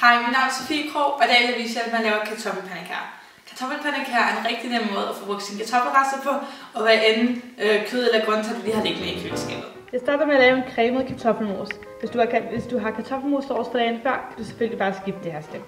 Hej, mit navn er Sofie Krog, og i dag vil jeg vise jer, at man laver kartoffelpandekager. Kartoffelpandekager er en rigtig nem måde at få brugt sine kartoffelrester på, og hvad end kød eller grøntsager, du lige har liggende i køleskabet. Jeg starter med at lave en cremet kartoffelmos. Hvis du har kartoffelmos års for dagen før, kan du selvfølgelig bare skippe det her step.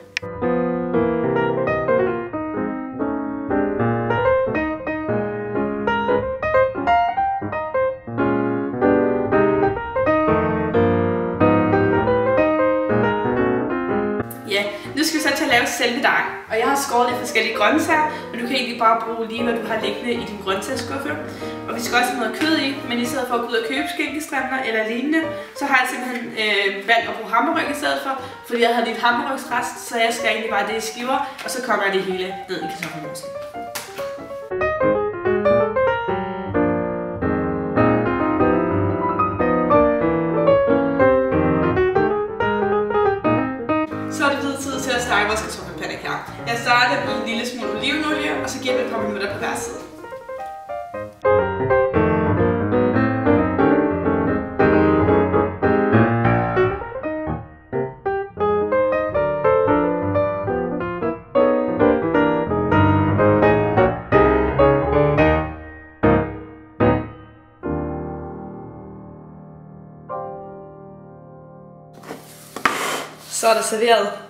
Ja, nu skal vi så til at lave selve dejen. Og jeg har skåret lidt forskellige grøntsager, men du kan egentlig bare bruge lige, hvad du har liggende i din grøntsagsskuffe. Og vi skal også have noget kød i, men i stedet for at gå ud og købe skinkestrimler eller lignende, så har jeg simpelthen valgt at bruge hammerryg i stedet for, fordi jeg havde lidt hammerrygsrest, så jeg skal egentlig bare det i skiver, og så kommer jeg det hele ned i kartoffelmosen. Så er det blevet tid til at stege vores kartoffelpandekager. Jeg starter med en lille smule olivenolie, og så giver jeg et par minutter på hver side. Så er det serveret.